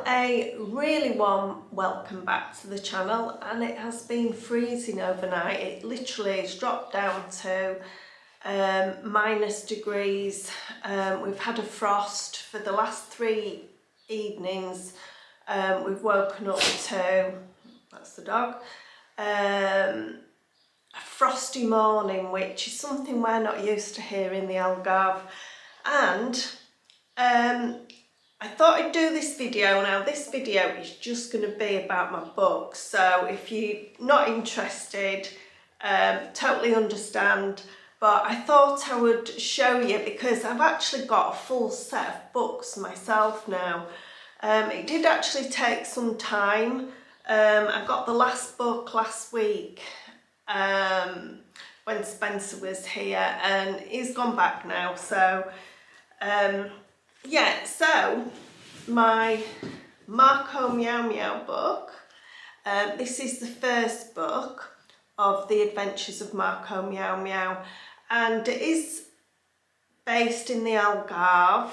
a really warm welcome back to the channel, and it has been freezing overnight. It literally has dropped down to minus degrees. We've had a frost for the last 3 evenings. We've woken up to, that's the dog, a frosty morning, which is something we're not used to here in the Algarve. And I thought I'd do this video. Now this video is just going to be about my book, so if you're not interested, totally understand, but I thought I would show you because I've actually got a full set of books myself now. It did actually take some time. I got the last book last week when Spencer was here, and he's gone back now, so yeah, so my Marco Meow Meow book, this is the first book of the Adventures of Marco Meow Meow, and it is based in the Algarve.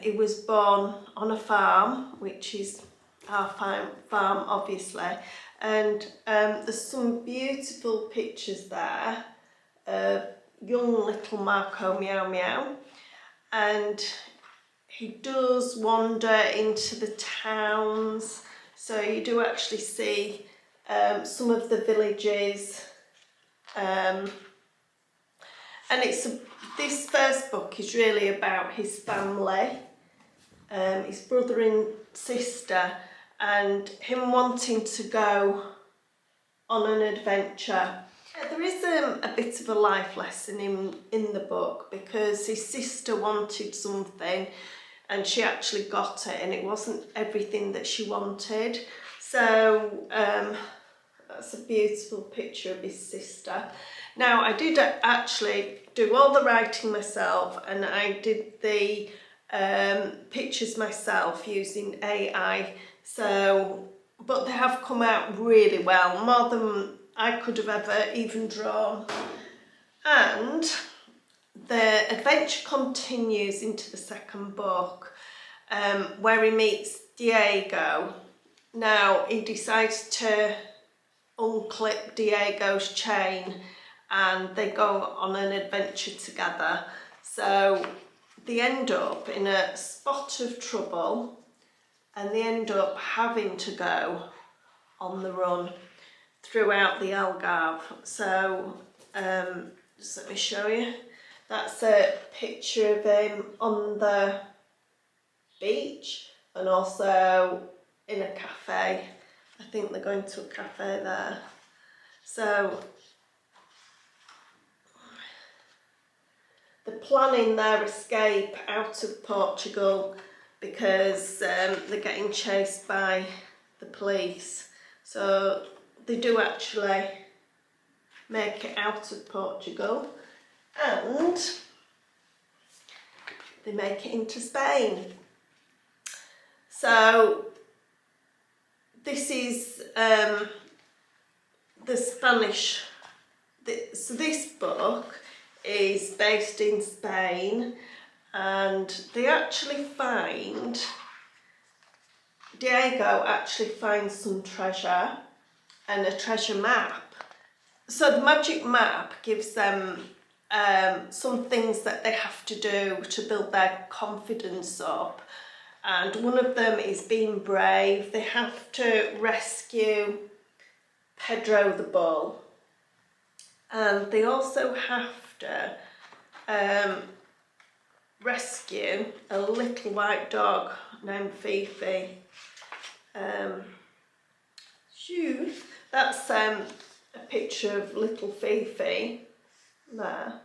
He was born on a farm, which is our farm obviously, and there's some beautiful pictures there of young little Marco Meow Meow. And he does wander into the towns, so you do actually see some of the villages, and this first book is really about his family, his brother and sister, and him wanting to go on an adventure. There is a bit of a life lesson in the book, because his sister wanted something and she actually got it, and it wasn't everything that she wanted. So that's a beautiful picture of his sister. Now I did actually do all the writing myself, and I did the pictures myself using AI. So, but they have come out really well, more than I could have ever even drawn. And the adventure continues into the second book, where he meets Diego. Now he decides to unclip Diego's chain and they go on an adventure together. So they end up in a spot of trouble and they end up having to go on the run throughout the Algarve. So just let me show you. That's a picture of him on the beach and also in a cafe. I think they're going to a cafe there. So they're planning their escape out of Portugal because they're getting chased by the police. So they do actually make it out of Portugal and they make it into Spain. So this is the Spanish, so this book is based in Spain, and they actually find, Diego actually finds some treasure and a treasure map. So the magic map gives them some things that they have to do to build their confidence up, and one of them is being brave. They have to rescue Pedro the bull, and they also have to rescue a little white dog named Fifi. That's a picture of little Fifi there.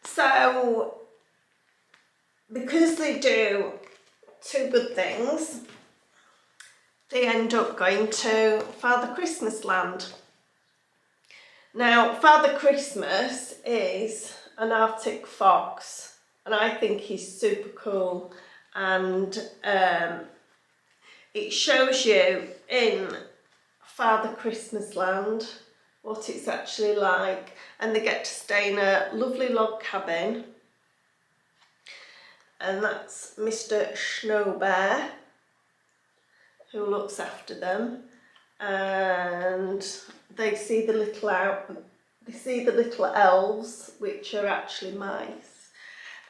So because they do 2 good things, they end up going to Father Christmas land. Now Father Christmas is an Arctic fox, and I think he's super cool, and it shows you in Father Christmas land what it's actually like, and they get to stay in a lovely log cabin, and that's Mr. Snow Bear, who looks after them, and they see the little elves, which are actually mice,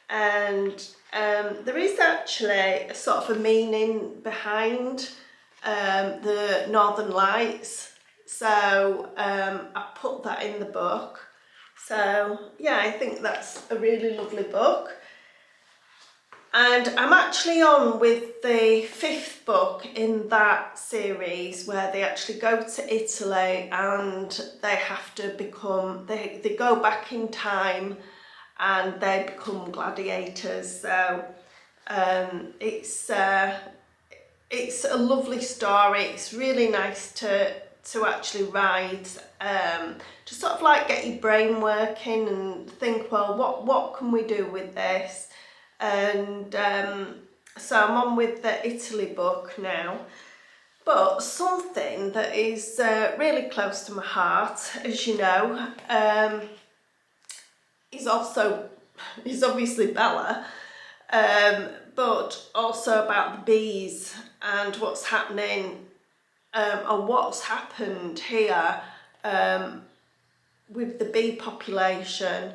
and there is actually a sort of a meaning behind the Northern Lights, so I put that in the book. So yeah, I think that's a really lovely book. And I'm actually on with the 5th book in that series, where they actually go to Italy and they have to become, they go back in time and they become gladiators. So it's a lovely story. It's really nice to actually read, to sort of like get your brain working and think, well, what can we do with this? And so I'm on with the Italy book now. But something that is really close to my heart, as you know, is obviously Bella, but also about the bees and what's happening, or what's happened here with the bee population.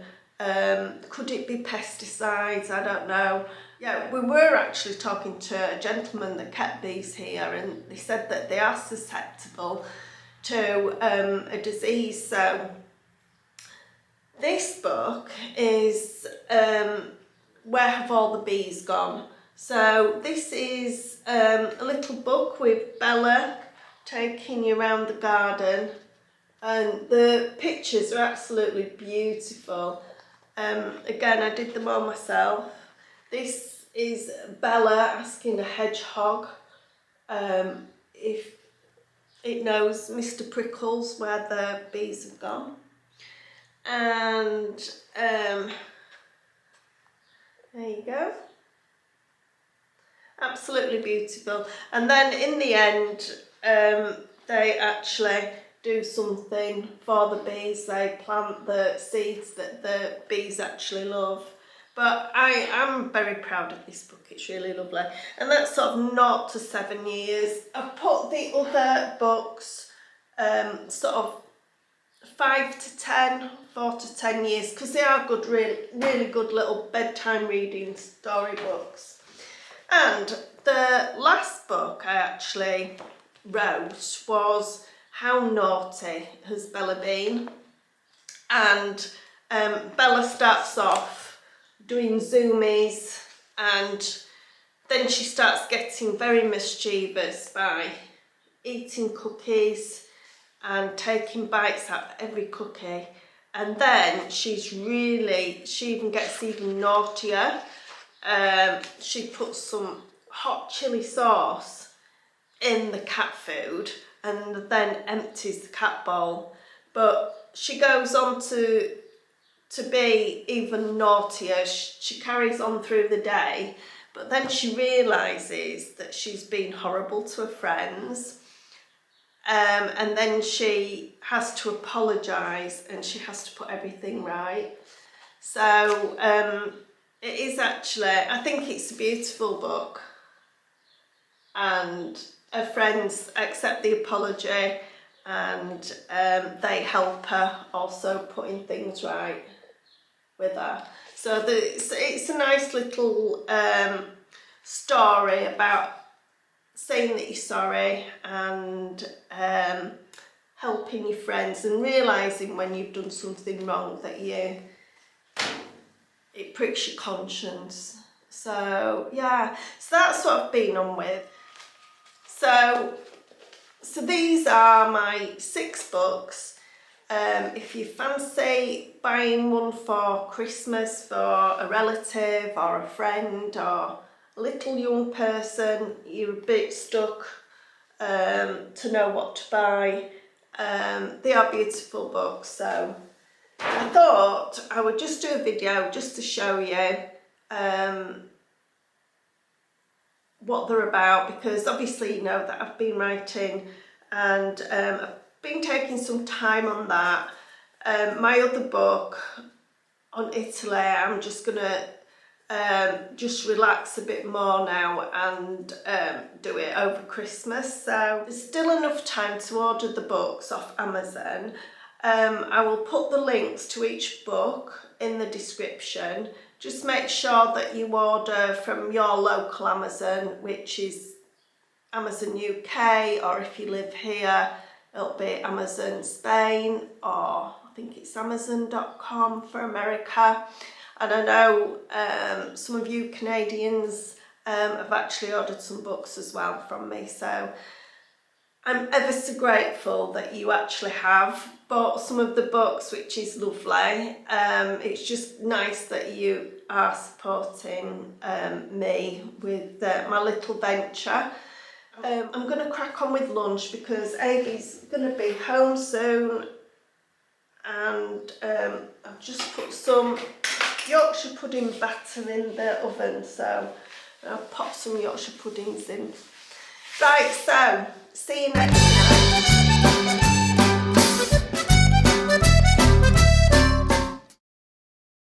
Could it be pesticides? I don't know. Yeah, we were actually talking to a gentleman that kept bees here, and they said that they are susceptible to a disease. So this book is Where Have All the Bees Gone? So this is a little book with Bella taking you around the garden, and the pictures are absolutely beautiful. Again, I did them all myself. This is Bella asking a hedgehog if it knows Mr. Prickles, where the bees have gone. And there you go. Absolutely beautiful. And then in the end, they actually do something for the bees. They plant the seeds that the bees actually love. But I am very proud of this book. It's really lovely. And that's sort of 0 to 7 years. I've put the other books sort of 5 to 10, 4 to 10 years, because they are good, really good little bedtime reading storybooks. And the last book I actually wrote was How Naughty Has Bella Been? And Bella starts off doing zoomies, and then she starts getting very mischievous by eating cookies and taking bites out of every cookie. And then she even gets even naughtier. She puts some hot chili sauce in the cat food and then empties the cat bowl. But she goes on to be even naughtier. She carries on through the day, but then she realises that she's been horrible to her friends. And then she has to apologise, and she has to put everything right. So it is actually, I think it's a beautiful book, and her friends accept the apology, and they help her also putting things right with her. So it's a nice little story about saying that you're sorry and helping your friends, and realising when you've done something wrong that it pricks your conscience. So yeah, so that's what I've been on with. So these are my 6 books. If you fancy buying one for Christmas for a relative or a friend or a little young person, you're a bit stuck to know what to buy, they are beautiful books. So I thought I would just do a video just to show you what they're about, because obviously you know that I've been writing, and I've been taking some time on that. My other book on Italy, I'm just gonna just relax a bit more now and do it over Christmas. So there's still enough time to order the books off Amazon. I will put the links to each book in the description. Just make sure that you order from your local Amazon, which is Amazon UK, or if you live here, it'll be Amazon Spain, or I think it's Amazon.com for America. And I know some of you Canadians have actually ordered some books as well from me, so I'm ever so grateful that you actually have bought some of the books, which is lovely. It's just nice that you are supporting me with my little venture. I'm going to crack on with lunch because Avi's going to be home soon, and I've just put some Yorkshire pudding batter in the oven, so I'll pop some Yorkshire puddings in. Right, so see you next time.